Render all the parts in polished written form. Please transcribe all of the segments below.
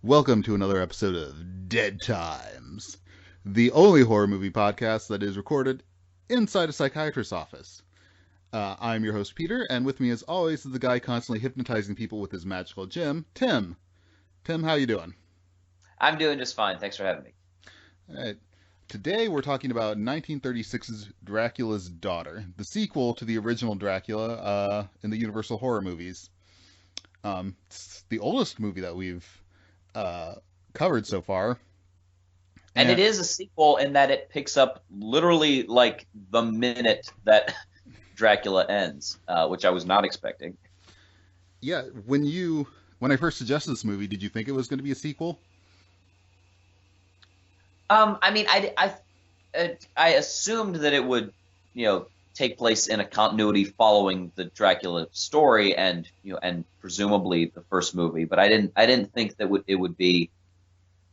Welcome to another episode of Dead Times, the only horror movie podcast that is recorded inside a psychiatrist's office. I'm your host, Peter, and with me, as always, is the guy constantly hypnotizing people with his magical gem, Tim. Tim, how you doing? I'm doing just fine. Thanks for having me. All right. Today, we're talking about 1936's Dracula's Daughter, the sequel to the original Dracula in the Universal horror movies. It's the oldest movie that we've uh, covered so far. And it And is a sequel in that it picks up literally like the minute that Dracula ends, which I was not expecting. yeah, when I first suggested this movie, did you think it was going to be a sequel? I mean, I assumed that it would, take place in a continuity following the Dracula story and presumably the first movie, but I didn't think that it would be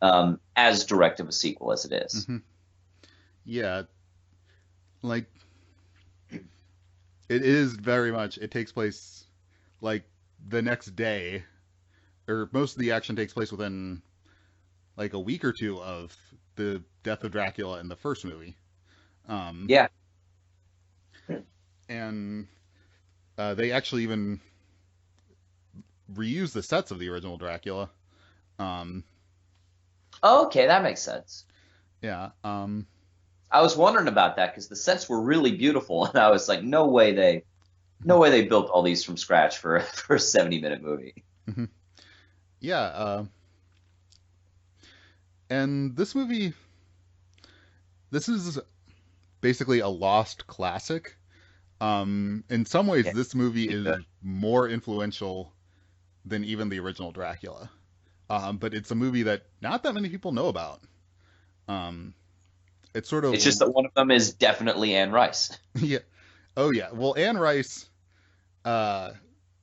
as direct of a sequel as it is. hmm Yeah, like it is very much. It takes place like the next day, or most of the action takes place within like a week or two of the death of Dracula in the first movie. Um, Yeah. and they actually even reuse the sets of the original Dracula. Um, Okay, that makes sense. yeah. I was wondering about that because the sets were really beautiful, and I was like, no way they built all these from scratch for for a 70-minute movie. Yeah. And this is basically a lost classic. In some ways, Yeah. this movie is more influential than even the original Dracula. But it's a movie that not that many people know about. Um, it's sort It's of, just that one of them is definitely Anne Rice. yeah. Oh, yeah. Well, Anne Rice uh,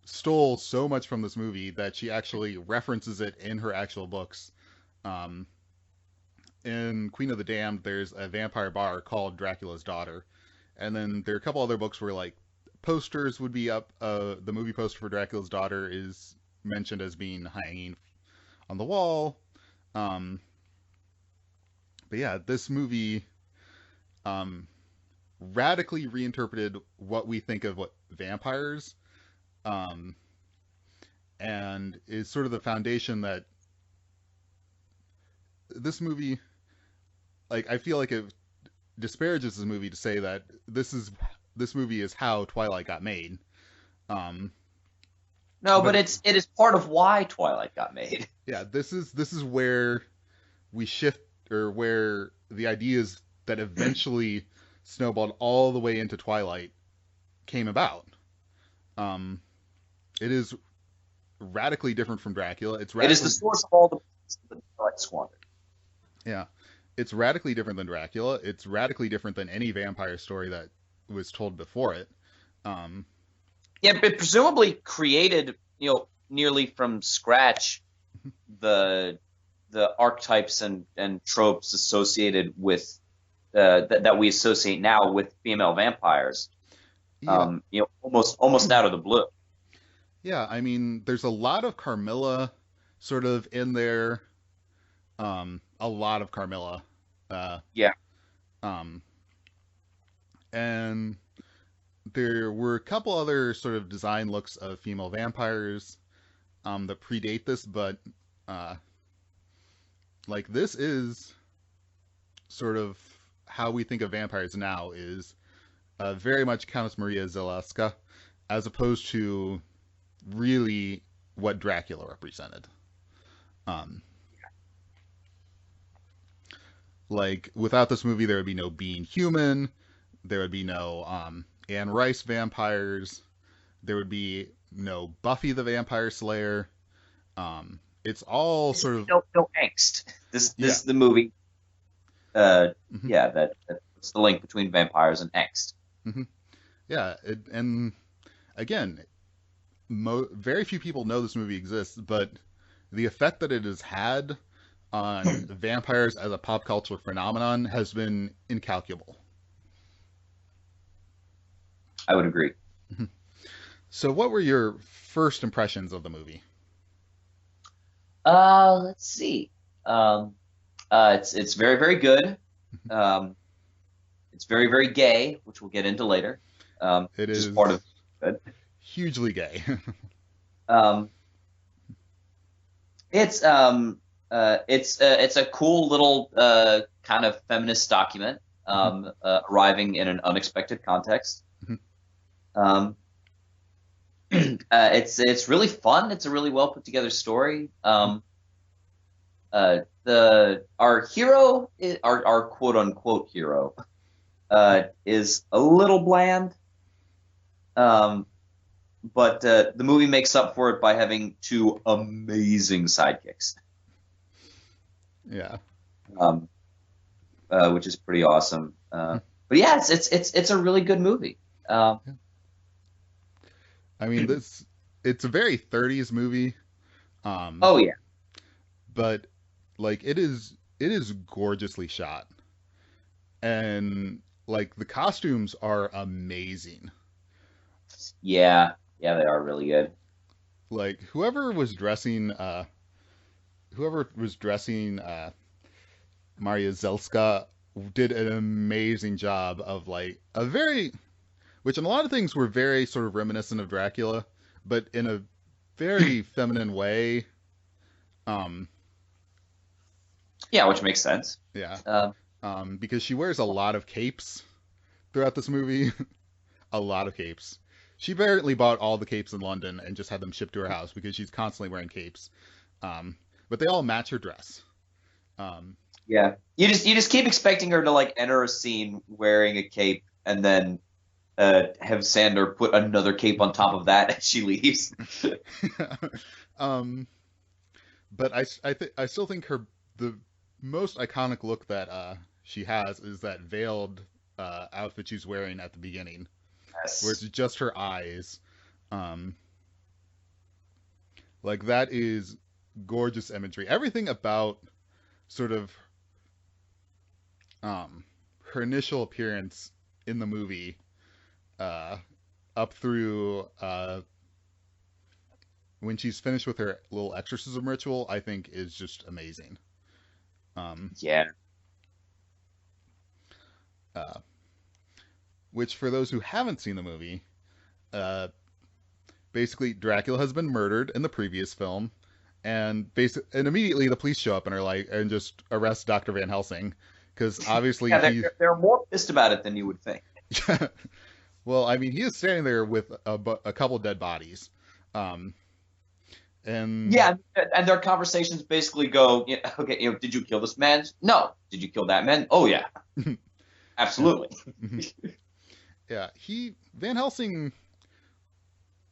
stole so much from this movie that she actually references it in her actual books. Um, in Queen of the Damned, there's a vampire bar called Dracula's Daughter, and then there are a couple other books where like posters would be up. The movie poster for Dracula's Daughter is mentioned as being hanging on the wall. Um, but yeah, this movie um, radically reinterpreted what we think of what vampires, um, and is sort of the foundation that this movie. Like, I feel like it disparages this movie to say that this movie is how Twilight got made. Um, No, but but it is part of why Twilight got made. yeah, this is where we shift, or where the ideas that eventually snowballed all the way into Twilight came about. Um, it is radically different from Dracula. It's It is the radically source of all the that Twilight squandered. yeah, it's radically different than Dracula. It's radically different than any vampire story that was told before it. Um, Yeah, but presumably created, nearly from scratch the archetypes and tropes associated with that we associate now with female vampires. yeah, Almost out of the blue. yeah. I mean, there's a lot of Carmilla sort of in there. A lot of Carmilla. Uh, Yeah. um, and there were a couple other sort of design looks of female vampires that predate this, but uh, like this is sort of how we think of vampires now is very much Countess Maria Zaleska, as opposed to really what Dracula represented. Um, like without this movie, there would be no Being Human, there would be no Anne Rice vampires, there would be no Buffy the Vampire Slayer. It's all sort of No angst. This yeah, is the movie. Uh, hmm yeah, that's the link between vampires and angst. hmm yeah, and again, very few people know this movie exists, but the effect that it has had on vampires as a pop culture phenomenon has been incalculable. I would agree. So, what were your first impressions of the movie? Let's see. Um, it's very very good. Um, it's very very gay, which we'll get into later. It Which is part is of good. hugely gay. Um, it's a cool little kind of feminist document arriving in an unexpected context. Um, it's really fun. It's a really well put together story. The our hero, our quote unquote hero, is a little bland. Um, but the movie makes up for it by having two amazing sidekicks, Yeah. um, which is pretty awesome. But yeah, it's a really good movie. Um, I mean, this it's a very 30s movie, um, oh yeah, but like it is gorgeously shot, and like the costumes are amazing. yeah, they are really good. Like whoever was dressing Maria Zelska did an amazing job of like a very which in a lot of things were very sort of reminiscent of Dracula, but in a very feminine way. Um, Yeah, which makes sense. yeah, Um, because she wears a lot of capes throughout this movie, a lot of capes. She apparently bought all the capes in London and just had them shipped to her house because she's constantly wearing capes. But they all match her dress. Um, yeah, you just keep expecting her to like enter a scene wearing a cape and then have Sander put another cape on top of that as she leaves. um, but I still think the most iconic look that she has is that veiled outfit she's wearing at the beginning, where it's Yes. just her eyes. Um, like that is gorgeous imagery. Everything about sort of um, her initial appearance in the movie, uh, up through when she's finished with her little exorcism ritual, I think is just amazing. Um, Yeah. uh, which, for those who haven't seen the movie, uh, basically Dracula has been murdered in the previous film, and immediately the police show up and are like and just arrest Dr. Van Helsing because obviously Yeah, he. they're more pissed about it than you would think. Well, I mean, he is standing there with a couple dead bodies, um, and Yeah, and their conversations basically go, okay, did you kill this man? No. Did you kill that man? Oh yeah, absolutely. yeah, he Van Helsing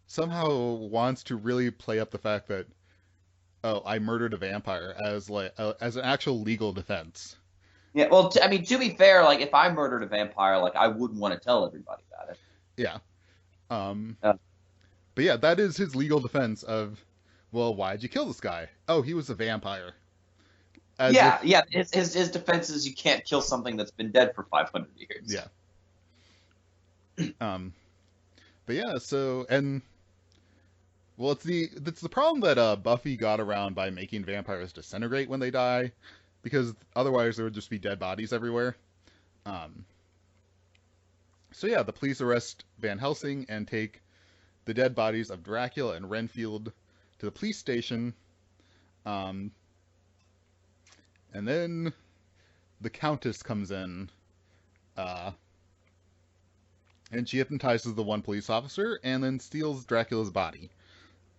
somehow wants to really play up the fact that oh, I murdered a vampire as like as an actual legal defense. Yeah, well, I mean, to be fair, like if I murdered a vampire, like I wouldn't want to tell everybody about it. Yeah. Um, Uh, but yeah, that is his legal defense of, well, why'd you kill this guy? Oh, he was a vampire. As yeah, if, yeah. His defense is you can't kill something that's been dead for 500 years. yeah. Um, but yeah, so and well, it's the problem that Buffy got around by making vampires disintegrate when they die, because otherwise there would just be dead bodies everywhere. Um, so yeah, the police arrest Van Helsing and take the dead bodies of Dracula and Renfield to the police station. Um, and then the Countess comes in, uh, and she hypnotizes the one police officer and then steals Dracula's body.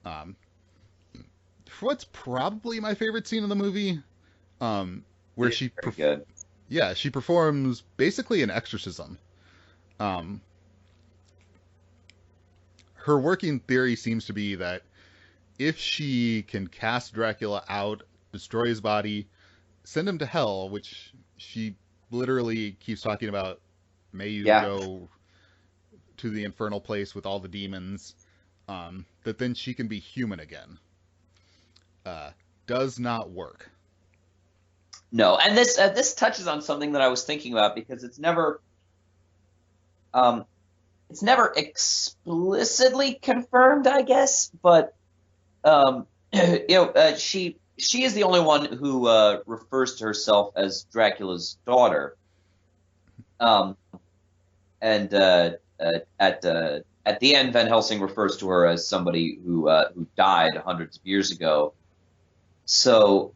Um, for what's probably my favorite scene in the movie, um, where It is very good. yeah, she performs basically an exorcism. Um, her working theory seems to be that if she can cast Dracula out, destroy his body, send him to hell, which she literally keeps talking about, may you Yeah. go to the infernal place with all the demons, that then she can be human again. Uh, does not work. No, and this touches on something that I was thinking about because um it's never explicitly confirmed, I guess, but um she is the only one who refers to herself as Dracula's daughter. Um, and at the end, Van Helsing refers to her as somebody who died hundreds of years ago. So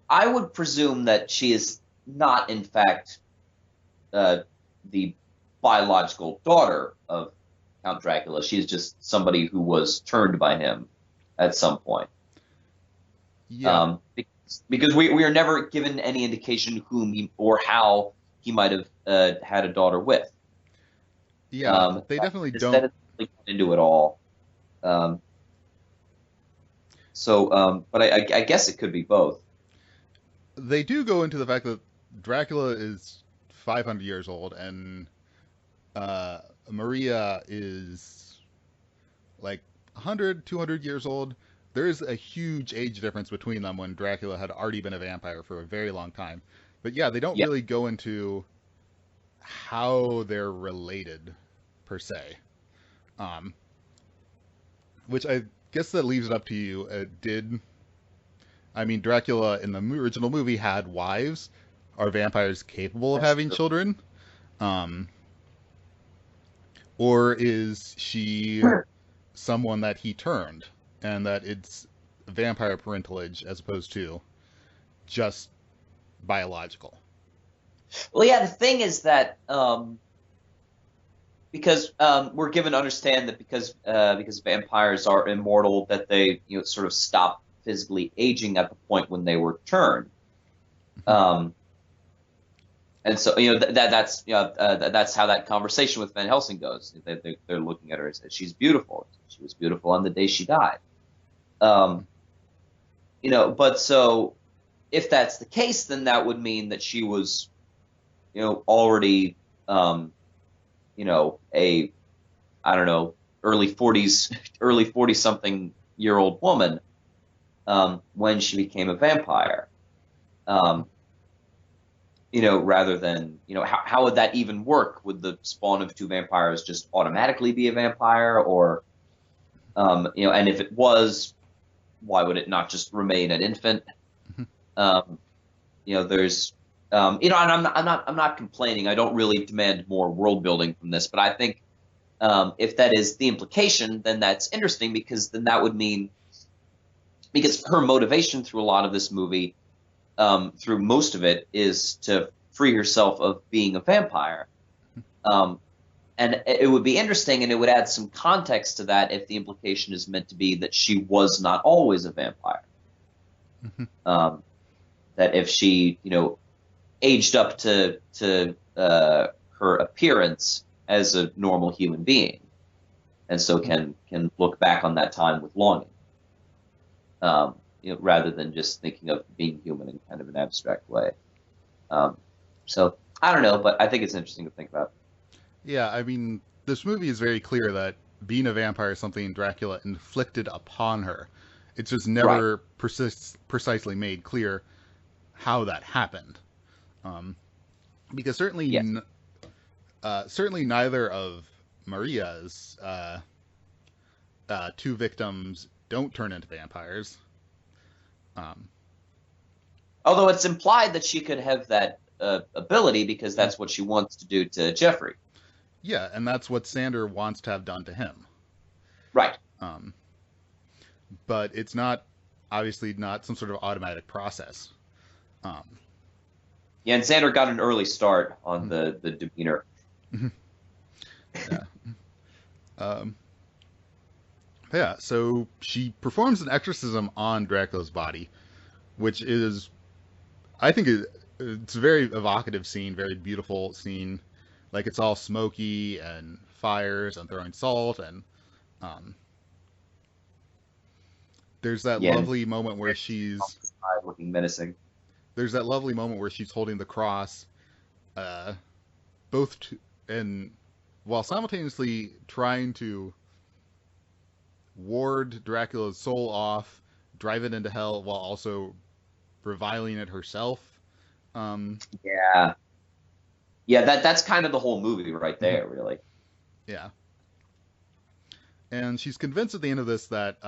I would presume that she is not, in fact, the biological daughter of Count Dracula. She is just somebody who was turned by him at some point. Yeah, Because we are never given any indication whom or how he might have had a daughter with. yeah, they definitely Instead don't. of really get into it all. Um, but I guess it could be both. They do go into the fact that Dracula is 500 years old and uh, Maria is like 100, 200 years old. There is a huge age difference between them when Dracula had already been a vampire for a very long time. But yeah, they don't Yeah. really go into how they're related per se. Um, which I guess that leaves it up to you. I mean, Dracula in the original movie had wives. Are vampires capable of That's having true. children? Um, or is she someone that he turned and that it's vampire parentalage as opposed to just biological? Well, yeah. The thing is that because we're given to understand that because vampires are immortal, that they sort of stop physically aging at the point when they were turned. Um, and so that's how that conversation with Van Helsing goes. They're looking at her as she's beautiful. She was beautiful on the day she died. Um, but so if that's the case, then that would mean that she was already a I don't know early 40 something year old woman when she became a vampire. Um, rather than how would that even work? Would the spawn of two vampires just automatically be a vampire, or and if it was, why would it not just remain an infant? Um, there's and I'm not complaining. I don't really demand more world building from this, but I think if that is the implication, then that's interesting, because then that would mean, because her motivation through a lot of this movie, through most of it, is to free herself of being a vampire. Um, and it would be interesting, and it would add some context to that if the implication is meant to be that she was not always a vampire. Um, that if she, aged up to her appearance as a normal human being, and so can look back on that time with longing, rather than just thinking of being human in kind of an abstract way. So I don't know, but I think it's interesting to think about. Yeah, I mean, this movie is very clear that being a vampire is something Dracula inflicted upon her. It's just Right. never precisely made clear how that happened. Um, because Yes. certainly neither of Maria's two victims don't turn into vampires. Um, Although it's implied that she could have that ability because that's what she wants to do to Jeffrey. yeah, and that's what Sander wants to have done to him. Right. Um, but it's not obviously not some sort of automatic process. Um, Yeah, and Xander got an early start on the demeanor. yeah. Um, yeah. So she performs an exorcism on Dracula's body, which is, I think, it's a very evocative scene, very beautiful scene. Like it's all smoky and fires and throwing salt and um, there's that Yeah, and lovely moment where looking menacing. she's holding the cross, uh, both to, and while simultaneously trying to ward Dracula's soul off, drive it into hell, while also reviling it herself. Um, Yeah, yeah. That's kind of the whole movie right there, really. yeah, and she's convinced at the end of this that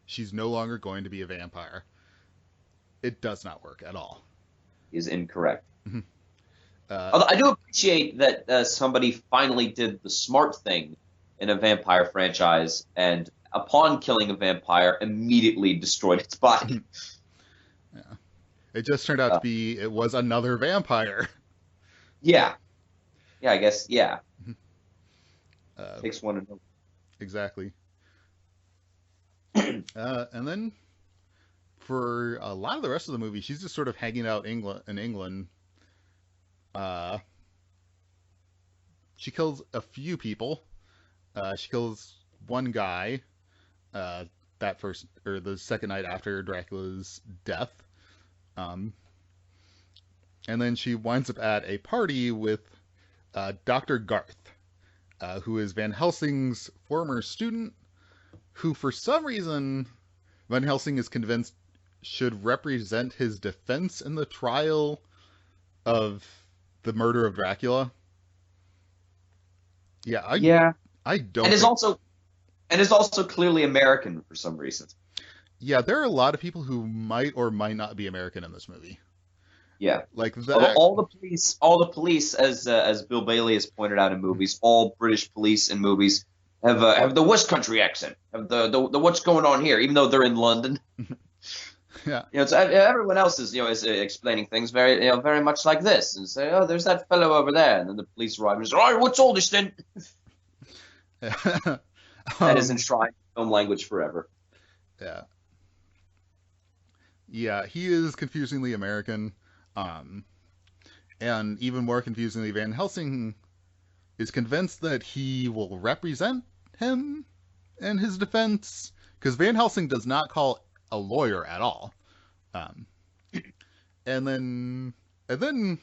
she's no longer going to be a vampire. It does not work at all. Is incorrect. uh, Although I do appreciate that somebody finally did the smart thing in a vampire franchise, and upon killing a vampire, immediately destroyed its body. yeah. It just turned out to be it was another vampire. Yeah, yeah, I guess, yeah. uh, Takes one to know. exactly. And then for a lot of the rest of the movie, she's just sort of hanging out in England. Uh, she kills a few people. She kills one guy uh, that first or the second night after Dracula's death. Um, and then she winds up at a party with Dr. Garth, who is Van Helsing's former student, who for some reason Van Helsing is convinced should represent his defense in the trial of the murder of Dracula. Yeah, Yeah, I and don't is think. also clearly American for some reason. Yeah, there are a lot of people who might or might not be American in this movie. Yeah. Like Although that. all the police, as Bill Bailey has pointed out in movies, all British police in movies have the West Country accent, have the what's going on here, even though they're in London. Yeah, So everyone else is explaining things very much like this, and say, oh, there's that fellow over there, and then the police arrive and say, all right, what's all this then? That is um, enshrined in film language forever. yeah, yeah. He is confusingly American, um, and even more confusingly, Van Helsing is convinced that he will represent him in his defense because Van Helsing does not call a lawyer at all. Um, and then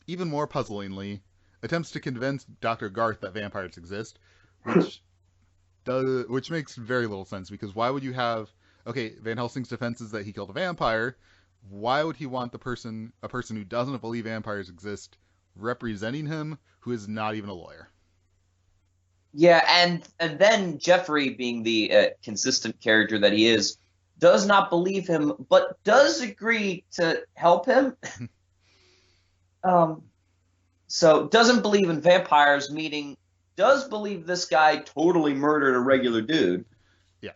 even more puzzlingly, attempts to convince Dr. Garth that vampires exist, which which makes very little sense because why would you have okay, Van Helsing's defense is that he killed a vampire. Why would he want a person who doesn't believe vampires exist representing him who is not even a lawyer? Yeah, and then Jeffrey, being the consistent character that he is, does not believe him, but does agree to help him. Um, so doesn't believe in vampires, meaning does believe this guy totally murdered a regular dude, Yeah.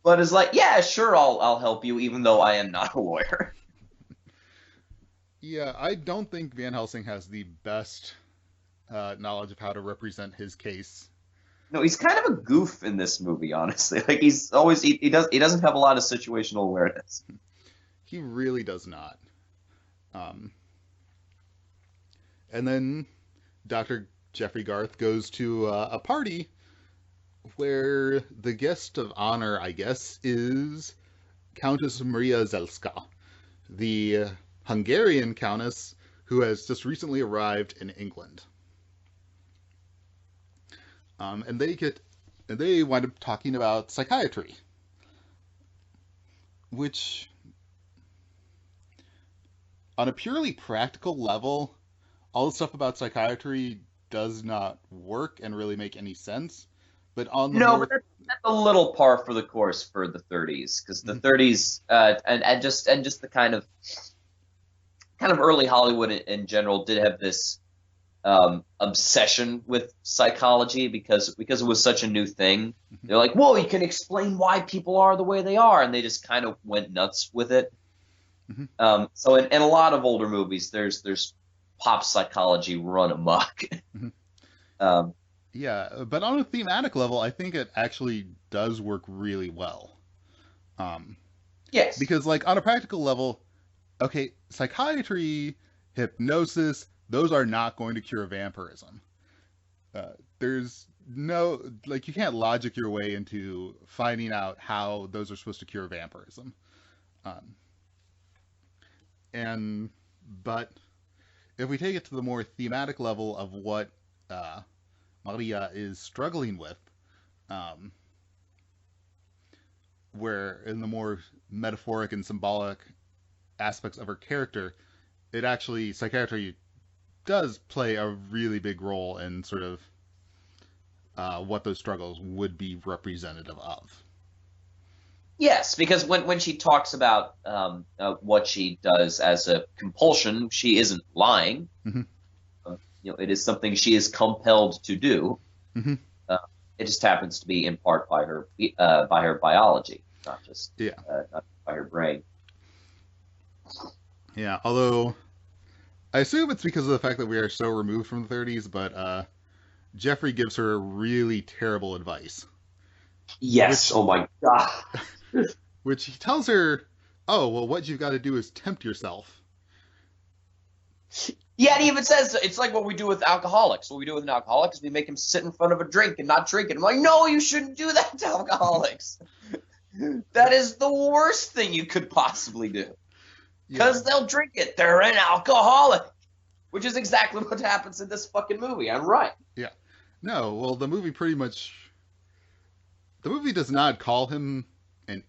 but is like, yeah, sure, I'll help you, even though I am not a lawyer. Yeah, I don't think Van Helsing has the best knowledge of how to represent his case. No, he's kind of a goof in this movie, honestly. Like he doesn't have a lot of situational awareness. He really does not. Um, and then Dr. Jeffrey Garth goes to a party where the guest of honor, I guess, is Countess Maria Zelska, the Hungarian countess who has just recently arrived in England. And they wind up talking about psychiatry, which, on a purely practical level, all the stuff about psychiatry does not work and really make any sense. But on the No, but more, that's a little par for the course for the 30s, because the 30s and just the kind of early Hollywood in general did have this obsession with psychology because it was such a new thing. They're like, whoa, you can explain why people are the way they are, and they just kind of went nuts with it. So in a lot of older movies, there's pop psychology run amok. um, yeah, but on a thematic level, I think it actually does work really well. Um, yes, because, like, on a practical level, okay, psychiatry, hypnosis, those are not going to cure vampirism. There's no, like, you can't logic your way into finding out how those are supposed to cure vampirism. Um, and, but if we take it to the more thematic level of what uh, Maria is struggling with, um, where in the more metaphoric and symbolic aspects of her character, it actually psychiatry does play a really big role in sort of what those struggles would be representative of. Yes, because when she talks about what she does as a compulsion, she isn't lying. Hmm. It is something she is compelled to do. Hmm. Uh, it just happens to be in part by her biology, not just Yeah. not by her brain. Yeah. Although I assume it's because of the fact that we are so removed from the 30s, but Jeffrey gives her really terrible advice, Yes. which Oh my God. he tells her, "Oh, well, what you've got to do is tempt yourself." Yeah, and he even says it's like what we do with alcoholics. What we do with an alcoholic is we make him sit in front of a drink and not drink it. I'm like, no, you shouldn't do that to alcoholics. That is the worst thing you could possibly do. Yeah. Because they'll drink it. They're an alcoholic. Which is exactly what happens in this fucking movie. I'm right. Yeah. No, well, the movie does not call him an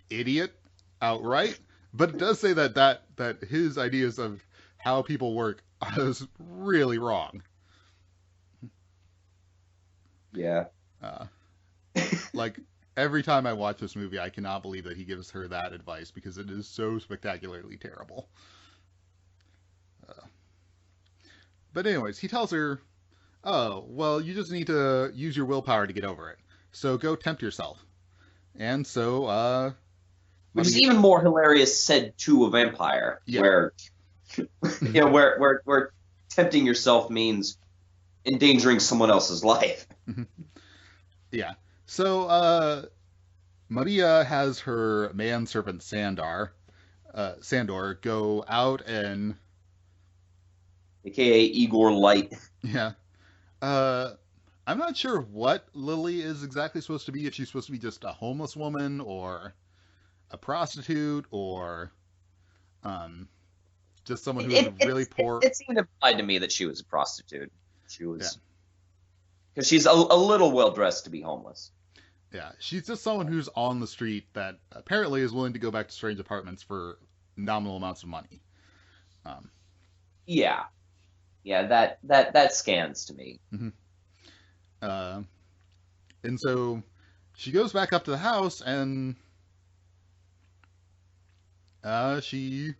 idiot outright, but it does say that his ideas of how people work is really wrong. Yeah. Uh, like every time I watch this movie, I cannot believe that he gives her that advice because it is so spectacularly terrible. Uh, but anyways, he tells her, "Oh, well, you just need to use your willpower to get over it. So go tempt yourself." And so, Which is Maria, even more hilarious said to a vampire, yeah, where where tempting yourself means endangering someone else's life. yeah. So, Maria has her manservant Sandor, go out and AKA Igor Light. yeah. Uh, I'm not sure what Lily is exactly supposed to be. If she's supposed to be just a homeless woman or a prostitute or um, just someone who is really poor. It seemed implied to me that she was a prostitute. She Yeah, was because she's a little well dressed to be homeless. yeah. She's just someone who's on the street that apparently is willing to go back to strange apartments for nominal amounts of money. Um, Yeah, yeah, that scans to me. mhm. uh, and so she goes back up to the house and she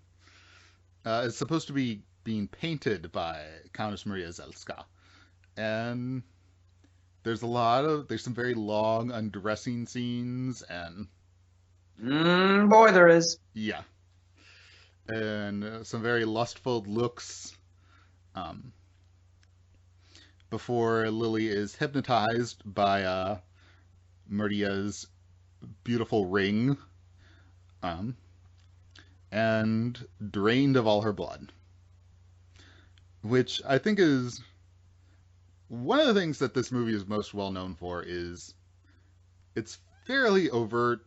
is supposed to be being painted by Countess Maria Zelska. And there's some very long undressing scenes and Boy, there is. yeah, and some very lustful looks um, before Lily is hypnotized by Maria's beautiful ring um, and drained of all her blood, which I think is one of the things that this movie is most well known for is it's fairly overt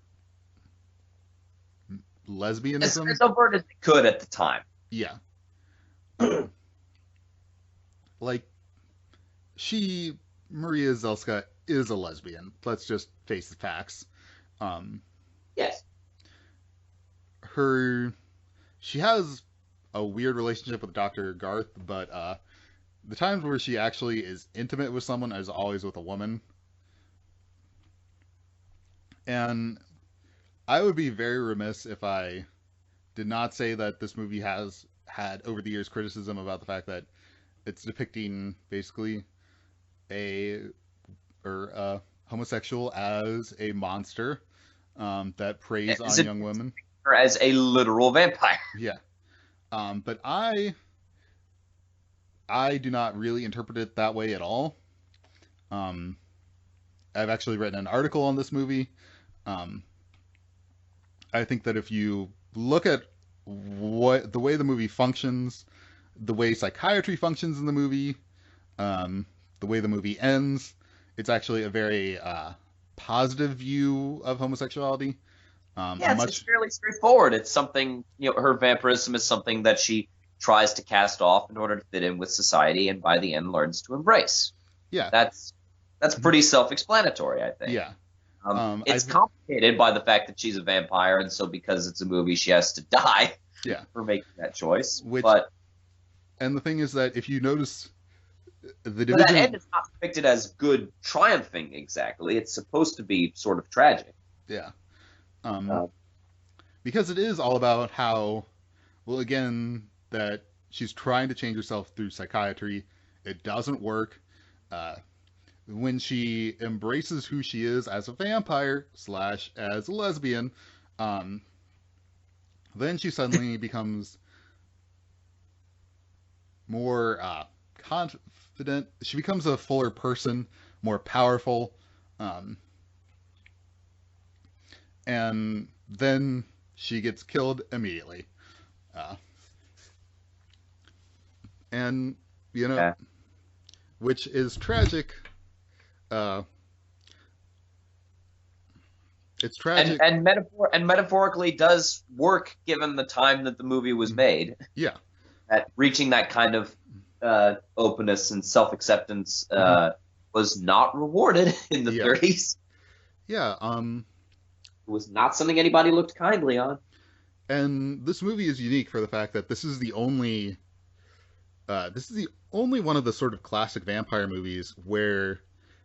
lesbianism. As overt as it could at the time. Yeah. Um, like she Maria Zelska is a lesbian. Let's just face the facts. Um, Yes. her she has a weird relationship with Dr. Garth, but the times where she actually is intimate with someone is always with a woman. And I would be very remiss if I did not say that this movie has had over the years criticism about the fact that it's depicting basically a homosexual as a monster that preys As on young women. or as a literal vampire. Yeah. But I do not really interpret it that way at all. Um, I've actually written an article on this movie. Um, I think that if you look at what the way the movie functions, the way psychiatry functions in the movie, the way the movie ends, it's actually a very positive view of homosexuality. Yeah, it's fairly straightforward. It's something, her vampirism is something that she tries to cast off in order to fit in with society, and by the end learns to embrace. Yeah. That's pretty self-explanatory, I think. Yeah. It's complicated by the fact that she's a vampire, and so because it's a movie, she has to die Yeah. for making that choice. And the thing is that if you notice the But division, that end is not depicted as good triumphing exactly. It's supposed to be sort of tragic. yeah, Um, Uh, because it is all about how, well, again, that she's trying to change herself through psychiatry. It doesn't work. Uh, when she embraces who she is as a vampire slash as a lesbian, um, then she suddenly becomes more confident. She becomes a fuller person, more powerful, um, and then she gets killed immediately. Uh, and you know, yeah. which is tragic. Uh, it's tragic. And metaphorically does work given the time that the movie was made. Yeah. That reaching that kind of openness and self acceptance Hmm. was not rewarded in the Yeah. 30s. Yeah. It was not something anybody looked kindly on. And this movie is unique for the fact that this is the only one of the sort of classic vampire movies where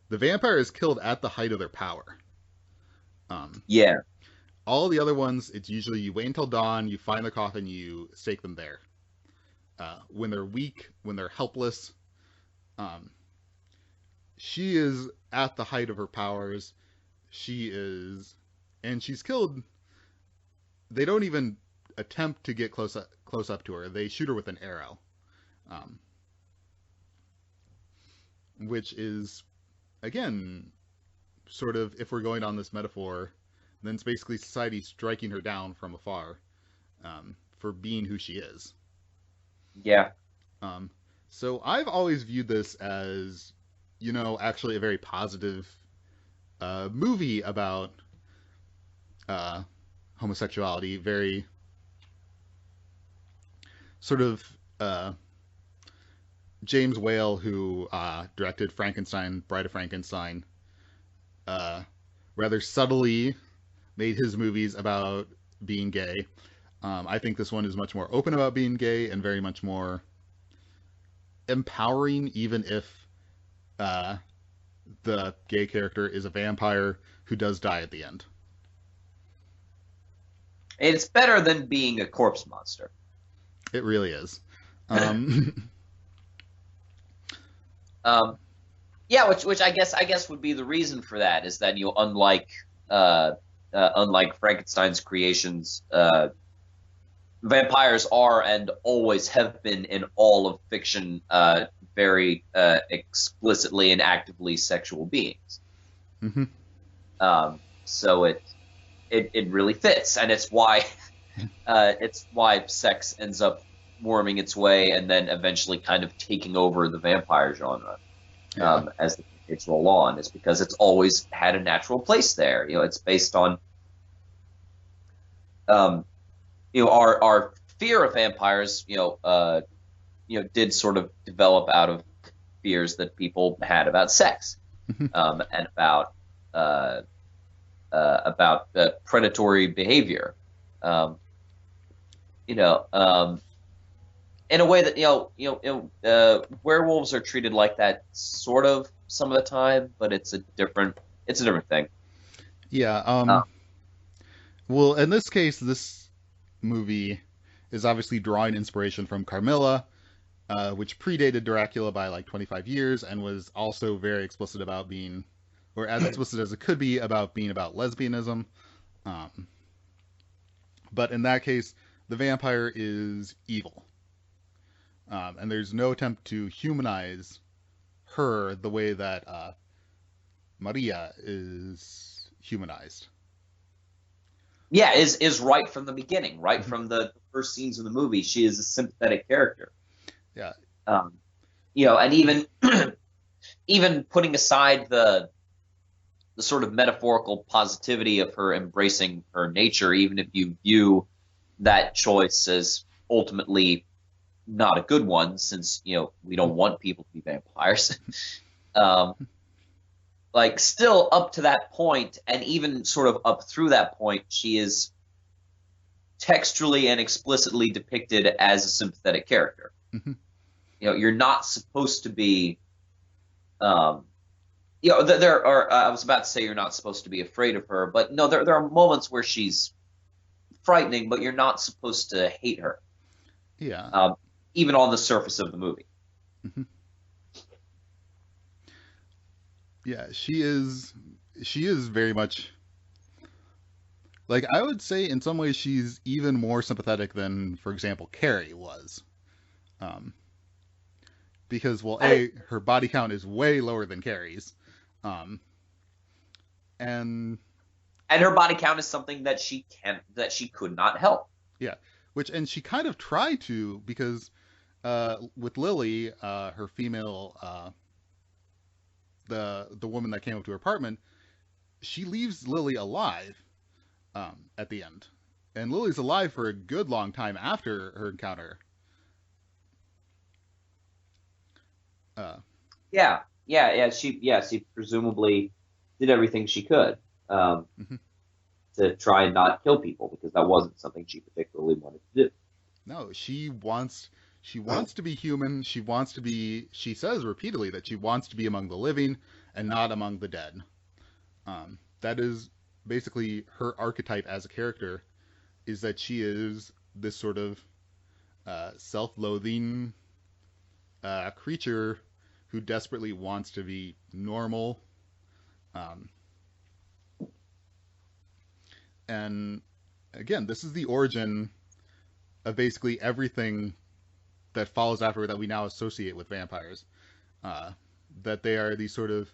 the vampire is killed at the height of their power. Um, Yeah, all the other ones, it's usually you wait until dawn, you find the coffin, you stake them there. When they're weak, when they're helpless, um, she is at the height of her powers. She is, and she's killed. They don't even attempt to get close up to her. They shoot her with an arrow, um, which is again sort of, if we're going on this metaphor, then it's basically society striking her down from afar, for being who she is. yeah. Um, so I've always viewed this as, actually a very positive movie about uh, homosexuality, very sort of James Whale, who directed Frankenstein, Bride of Frankenstein, uh, rather subtly made his movies about being gay. I think this one is much more open about being gay and very much more empowering, even if uh, the gay character is a vampire who does die at the end. It's better than being a corpse monster. It really is. Um, um, yeah, which I guess would be the reason for that is that uh, unlike Frankenstein's creations, vampires are and always have been in all of fiction very explicitly and actively sexual beings. mhm. So it really fits, and it's why sex ends up worming its way and then eventually kind of taking over the vampire genre Yeah. as the decades roll on. Is because it's always had a natural place there. It's based on um, our fear of vampires. Did sort of develop out of fears that people had about sex Mhm. and about predatory behavior. Um, you know, um, in a way that werewolves are treated like that sort of some of the time, but it's a different thing. Yeah. Uh, Well, in this case, this movie is obviously drawing inspiration from Carmilla, which predated Dracula by like 25 years and was also very explicit about being, or as explicit as it could be, about being about lesbianism. Um, but in that case, the vampire is evil. And there's no attempt to humanize her the way that Maria is humanized. yeah, is right from the beginning, right Mhm. from the first scenes of the movie. She is a sympathetic character. Yeah. Um, and even putting aside the sort of metaphorical positivity of her embracing her nature, even if you view that choice as ultimately not a good one, since we don't want people to be vampires. um, like still up to that point, and even sort of up through that point, she is textually and explicitly depicted as a sympathetic character. Mhm. You're not supposed to be um, there are. I was about to say you're not supposed to be afraid of her, but no, there are moments where she's frightening, but you're not supposed to hate her, Yeah. um, even on the surface of the movie. Hmm. Yeah, she is very much like, I would say in some ways she's even more sympathetic than, for example, Carrie was. Um, because, well, I, her body count is way lower than Carrie's. Um, and and her body count is something that she could not help. yeah, and she kind of tried to, because with Lily, her female, the woman that came up to her apartment, she leaves Lily alive at the end, and Lily's alive for a good long time after her encounter. Uh, She presumably did everything she could um, mhm. to try and not kill people because that wasn't something she particularly wanted to do. No, she wants to be human. She wants to be. She says repeatedly that she wants to be among the living and not among the dead. That is basically her archetype as a character. Is that she is this sort of self-loathing creature who desperately wants to be normal. Um, and again, this is the origin of basically everything that follows after that we now associate with vampires. Uh, that they are these sort of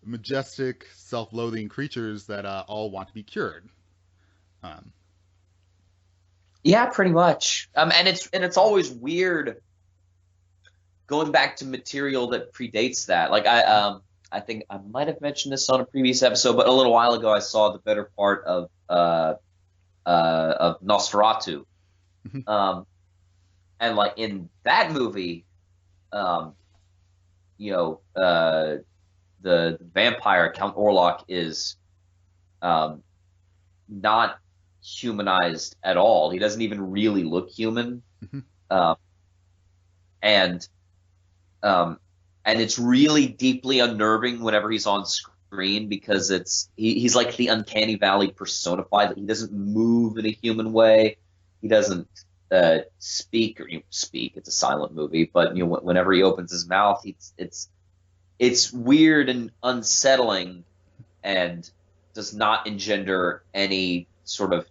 majestic, self-loathing creatures that all want to be cured. Um, Yeah, pretty much. And it's always weird going back to material that predates that. Like I think I might have mentioned this on a previous episode, but a little while ago I saw the better part of Nosferatu. Um, and like in that movie, um, you know, the vampire Count Orlok is um, not humanized at all. He doesn't even really look human, um, and um, and it's really deeply unnerving whenever he's on screen because he's like the uncanny valley personified. He doesn't move in a human way. He doesn't speak or speak. It's a silent movie, but whenever he opens his mouth, it's weird and unsettling and does not engender any sort of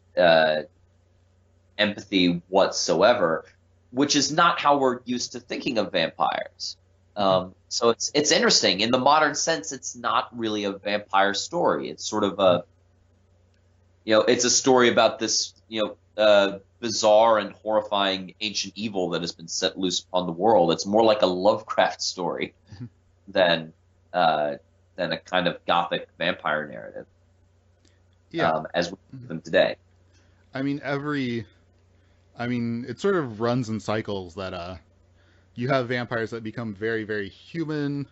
empathy whatsoever, which is not how we're used to thinking of vampires. So it's interesting. In the modern sense, it's not really a vampire story. It's sort of it's a story about this, bizarre and horrifying ancient evil that has been set loose upon the world. It's more like a Lovecraft story than uh, than a kind of gothic vampire narrative, yeah, as we see them today. I mean it sort of runs in cycles that you have vampires that become very, very human,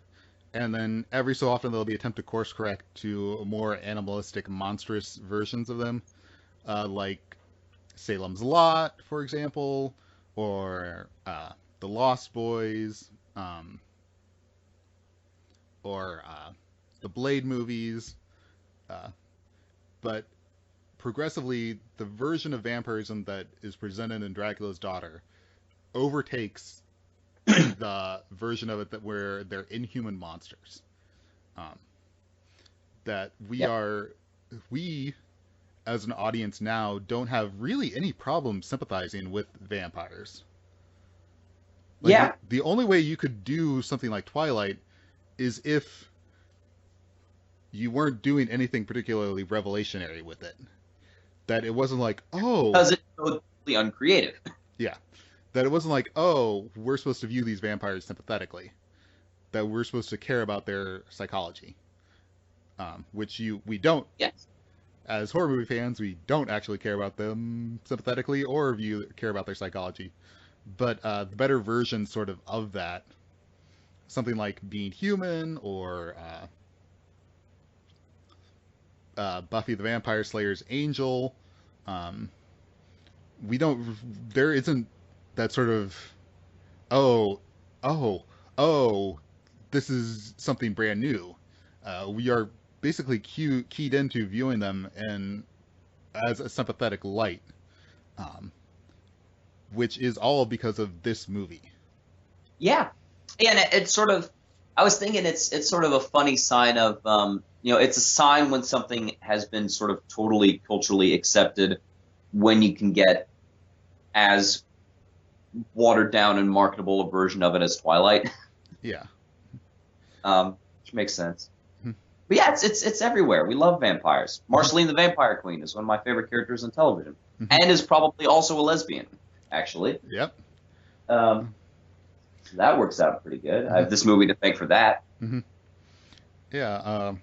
and then every so often there'll be attempt to course correct to more animalistic, monstrous versions of them, like Salem's Lot, for example, or the Lost Boys, or the Blade movies. Uh, but progressively, the version of vampirism that is presented in Dracula's Daughter overtakes the version of it that where they're inhuman monsters. Um, that Yeah, we as an audience now don't have really any problem sympathizing with vampires. Like yeah, the only way you could do something like Twilight is if you weren't doing anything particularly revelationary with it. That it wasn't like, oh, because it's so deeply uncreative. yeah, that it wasn't like, oh, we're supposed to view these vampires sympathetically. That we're supposed to care about their psychology, which we don't. Yes. As horror movie fans, we don't actually care about them sympathetically or care about their psychology. But the better version, sort of that, something like being human or Buffy the Vampire Slayer's Angel. Um, we don't. There isn't that sort of oh, oh, oh. This is something brand new. we are basically keyed into viewing them in as a sympathetic light, um, which is all because of this movie. Yeah, and it's sort of. I was thinking it's sort of a funny sign of it's a sign when something has been sort of totally culturally accepted, when you can get as watered down and marketable a version of it as Twilight. Yeah. Which makes sense. But yeah, it's everywhere. We love vampires. Marceline the Vampire Queen is one of my favorite characters on television, and is probably also a lesbian, actually. Yep. That works out pretty good. I have this movie to thank for that. Yeah.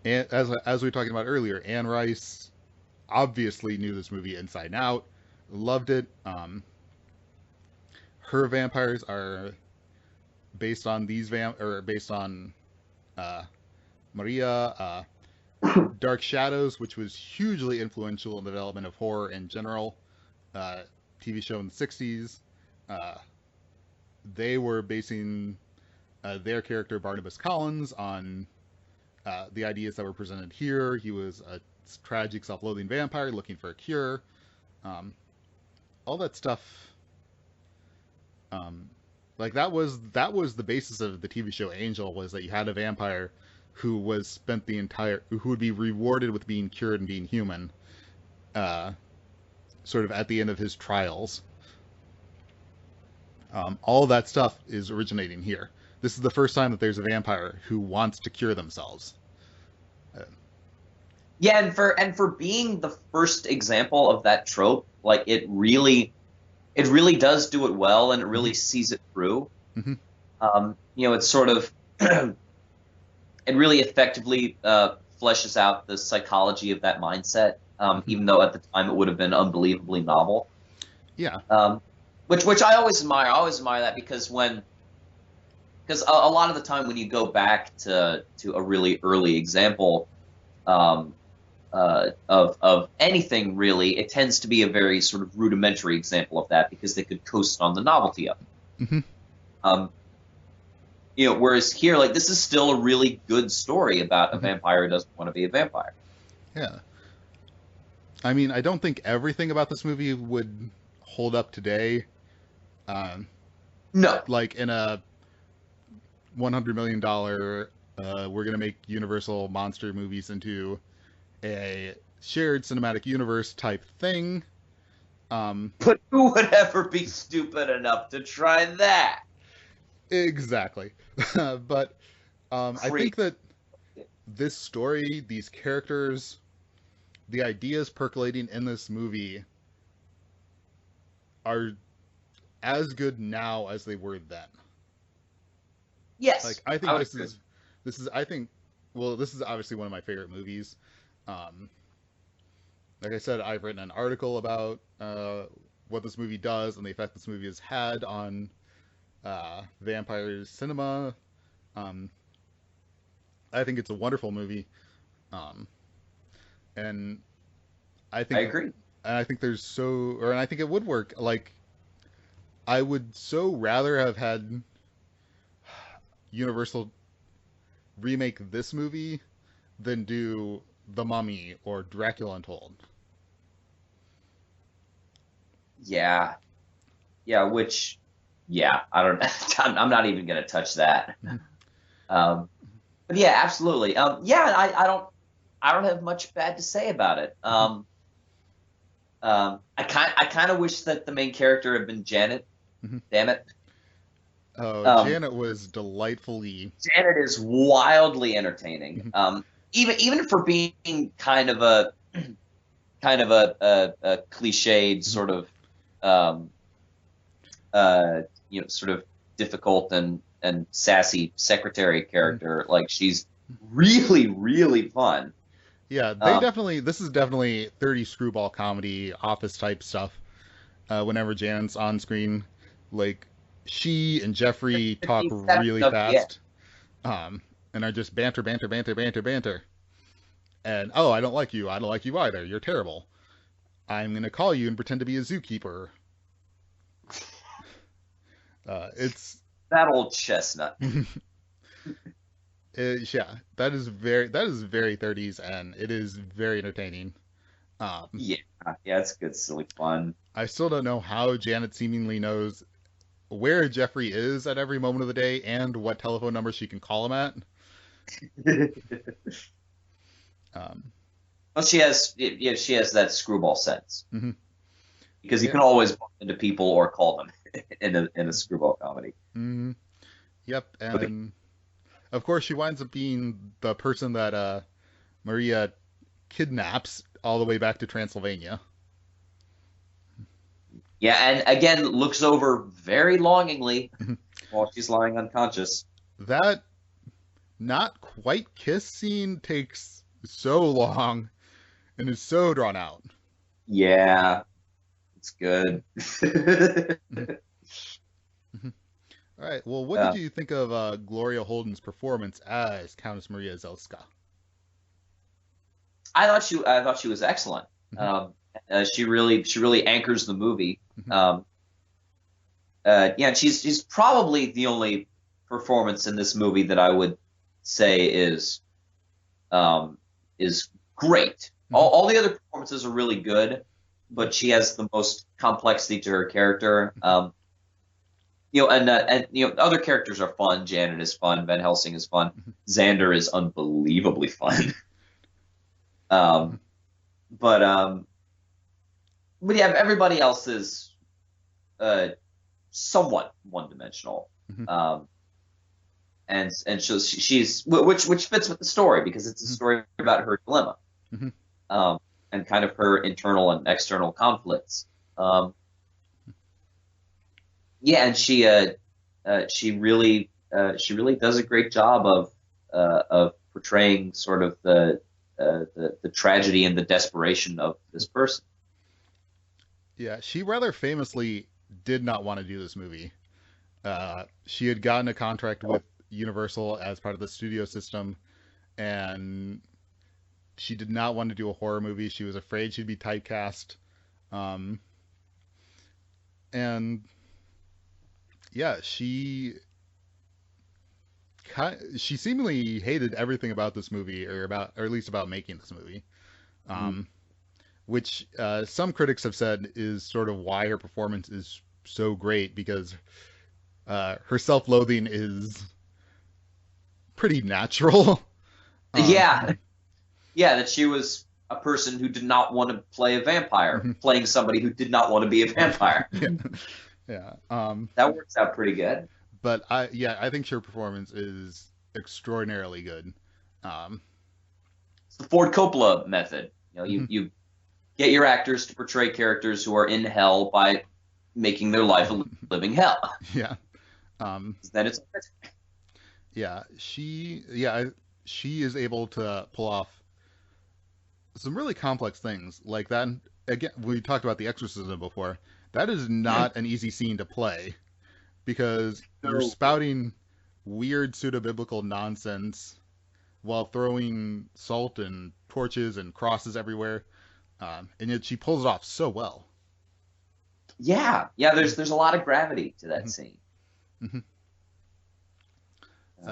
And as we were talking about earlier, Anne Rice obviously knew this movie inside and out, loved it. Her vampires are based on based on Maria Dark Shadows, which was hugely influential in the development of horror in general. TV show in the 60s. They were basing their character Barnabas Collins on the ideas that were presented here. He was a tragic, self-loathing vampire looking for a cure. All that stuff. Like that was the basis of the TV show Angel, was that you had a vampire who would be rewarded with being cured and being human, sort of at the end of his trials. All that stuff is originating here. This is the first time that there's a vampire who wants to cure themselves. Yeah, and for being the first example of that trope, like it really does do it well, and it really sees it through. It's sort of it really effectively fleshes out the psychology of that mindset, even though at the time it would have been unbelievably novel. Yeah. Which I always admire. I always admire that because a lot of the time when you go back to a really early example of anything, really, it tends to be a very sort of rudimentary example of that, because they could coast on the novelty of it. Whereas here, like, this is still a really good story about a vampire who doesn't want to be a vampire. Yeah. I mean, I don't think everything about this movie would hold up today. No. Like in a $100 million, we're going to make Universal monster movies into a shared cinematic universe type thing. But who would ever be stupid enough to try that? Exactly. But I think that this story, these characters, the ideas percolating in this movie are as good now as they were then. Yes. Like, I think this is this is obviously one of my favorite movies. Like I said, I've written an article about what this movie does and the effect this movie has had on vampire cinema. I think it's a wonderful movie. And I agree. And I think and I think it would work. Like, I would so rather have had Universal remake this movie than do The Mummy or Dracula Untold. Yeah. I don't I'm not even going to touch that. But yeah, absolutely. I don't have much bad to say about it. I kind of wish that the main character had been Janet. Damn it. Oh, Janet was delightfully. Janet is wildly entertaining. Even for being kind of a cliched sort of sort of difficult and sassy secretary character. Like, she's really, really fun. Yeah, this is definitely 30 screwball comedy, office type stuff. Whenever Janet's on screen, like, she and Jeffrey talk really fast, and are just banter. And, oh, I don't like you either, you're terrible. I'm gonna call you and pretend to be a zookeeper. It's that old chestnut. Yeah, that is very 30s, and it is very entertaining. Um, Yeah, yeah, it's good, silly fun. I still don't know how Janet seemingly knows where Jeffrey is at every moment of the day and what telephone number she can call him at. Um, Well, she has, yeah, she has that screwball sense mhm. because you Yeah. can always bump into people or call them in a screwball comedy. Mhm. Yep. But And of course, she winds up being the person that Maria kidnaps all the way back to Transylvania. yeah, and again, looks over very longingly while she's lying unconscious. That not quite kiss scene takes so long and is so drawn out. Yeah, it's good. Mhm. Mhm. All right. Well, what did uh, you think of Gloria Holden's performance as Countess Maria Zelska? I thought she was excellent. Mhm. Um, she really anchors the movie. Mhm. Um, yeah, and she's probably the only performance in this movie that I would say um, is great. Mhm. All the other performances are really good, but she has the most complexity to her character. Mhm. And other characters are fun. Janet is fun. Van Helsing is fun. Mhm. Xander is unbelievably fun. Mhm. um, but yeah, everybody else is uh, somewhat one dimensional. Mhm. Um, and so she's which fits with the story because it's a Mhm. story about her dilemma, Mhm. um, and kind of her internal and external conflicts. Um, yeah, and she really does a great job of portraying sort of the tragedy and the desperation of this person. Yeah, she rather famously did not want to do this movie. She had gotten a contract with Universal as part of the studio system, and she did not want to do a horror movie. She was afraid she'd be typecast. Um, and yeah, she seemingly hated everything about this movie, or at least about making this movie. Mhm. Um, which some critics have said is sort of why her performance is so great because her self-loathing is pretty natural. Yeah, um, yeah, that she was a person who did not want to play a vampire, playing somebody who did not want to be a vampire. yeah, yeah. That works out pretty good. But I think her performance is extraordinarily good. Um, It's the Ford Coppola method. mhm, You get your actors to portray characters who are in hell by making their life a living hell. yeah, um, Then it's yeah. She is able to pull off some really complex things like that. Again, we talked about the exorcism before. That is not an easy scene to play because you're no. spouting weird pseudo-biblical nonsense while throwing salt and torches and crosses everywhere, and yet she pulls it off so well. Yeah, yeah. There's a lot of gravity to that Mhm, scene, mhm.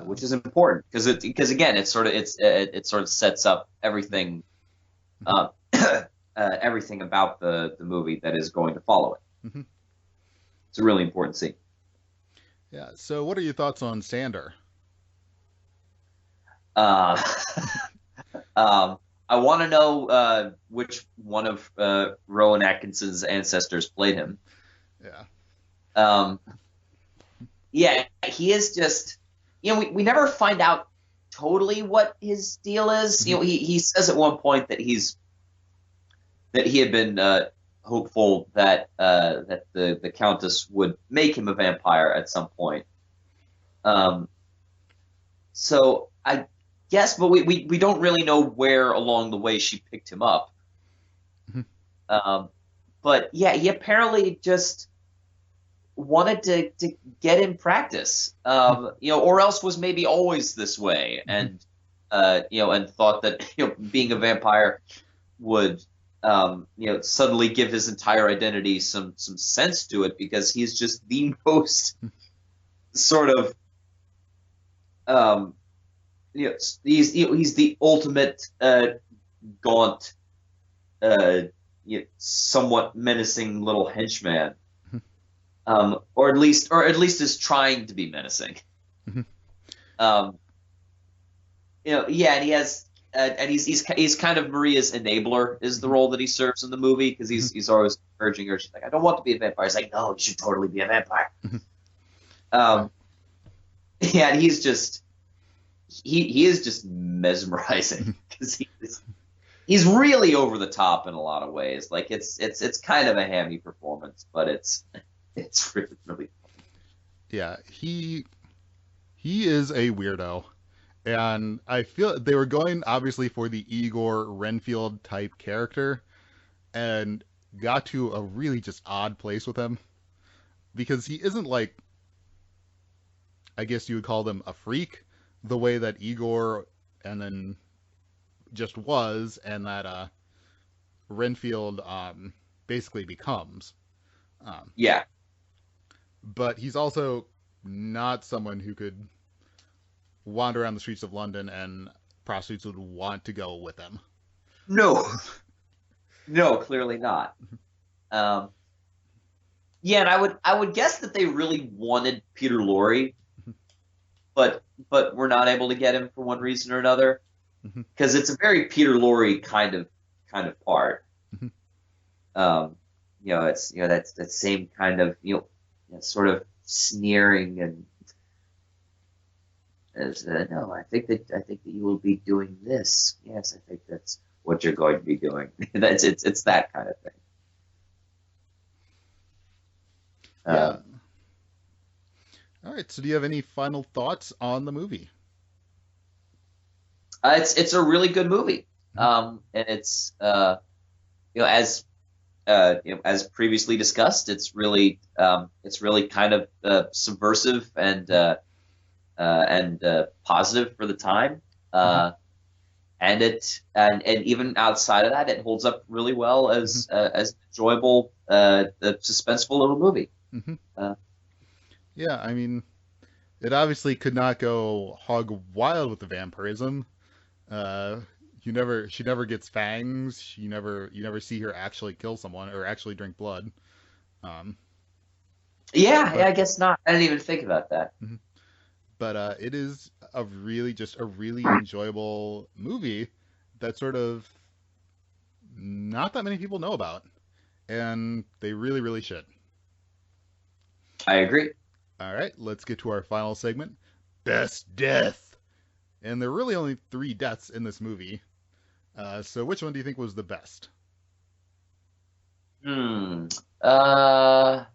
which Um, is important because again, it sort of sets up everything mhm, uh, everything about the movie that is going to follow it. mhm. It's a really important scene. Yeah. So, what are your thoughts on Sander? Uh, I want to know which one of Rowan Atkinson's ancestors played him. Yeah. Um, yeah, he is just, we never find out totally what his deal is. Mhm, He says at one point that he had been hopeful that the Countess would make him a vampire at some point. Um, so I guess, but we don't really know where along the way she picked him up. mhm, Um, but yeah, he apparently just wanted to get in practice, or else was maybe always this way, mhm, and thought that being a vampire would suddenly give his entire identity some sense to it because he's just the most sort of um, he's the ultimate gaunt, somewhat menacing little henchman, or at least is trying to be menacing. Um, yeah, and he has, and he's kind of Maria's enabler is the role that he serves in the movie because he's always urging her. She's like, I don't want to be a vampire. He's like, no, you should totally be a vampire. Um, yeah, and he is just mesmerizing because he's really over the top in a lot of ways. Like it's kind of a hammy performance, but it's really really Yeah, he is a weirdo. And I feel they were going obviously for the Igor Renfield type character and got to a really just odd place with him because he isn't like, I guess you would call them a freak the way that Igor and then just was and that Renfield basically becomes. Um, yeah. but he's also not someone who could wander around the streets of London and prostitutes would want to go with him. No, no, clearly not. Um, yeah, and I would guess that they really wanted Peter Lorre, but we're not able to get him for one reason or another because it's a very Peter Lorre kind of part. It's that same kind of sort of sneering and as no, I think that you will be doing this. Yes, I think that's what you're going to be doing. It's that kind of thing. Yeah. Um, All right. So, do you have any final thoughts on the movie? it's a really good movie, Mhm. and it's as previously discussed, it's really kind of subversive and positive for the time. Mhm. And even outside of that, it holds up really well Mhm. as an enjoyable, suspenseful little movie. Mhm. Uh, Yeah. I mean, it obviously could not go hog wild with the vampirism. Uh, she never gets fangs. You never see her actually kill someone or actually drink blood. Um, yeah, yeah, but I guess not. I didn't even think about that. mhm. but it is a really enjoyable movie that sort of not that many people know about, and they really really should. I agree. All right, let's get to our final segment, best death. And there are really only three deaths in this movie. So which one do you think was the best? Hmm. Uh,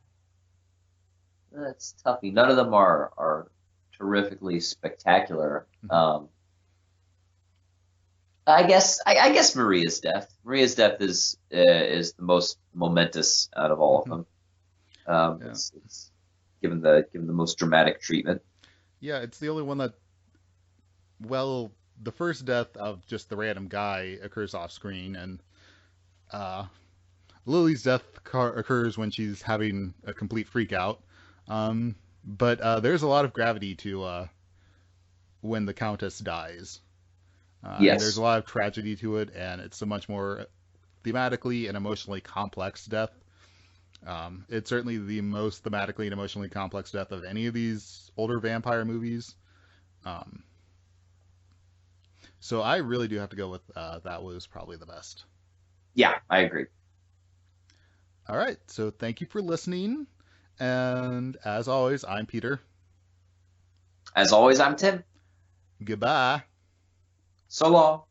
that's toughy. None of them are terrifically spectacular. Mhm. I guess Maria's death. Maria's death is the most momentous out of all of Mhm. them. Yeah, It's given the most dramatic treatment. yeah, it's the only one that, well, the first death of just the random guy occurs off screen, and uh, Lily's death occurs when she's having a complete freak out. But there's a lot of gravity to when the Countess dies. And there's a Yes. lot of tragedy to it, and it's a much more thematically and emotionally complex death. It's certainly the most thematically and emotionally complex death of any of these older vampire movies. Um, so I really do have to go with that was probably the best. Yeah, I agree. All right, so thank you for listening. And as always, I'm Peter. As always, I'm Tim. Goodbye. So long.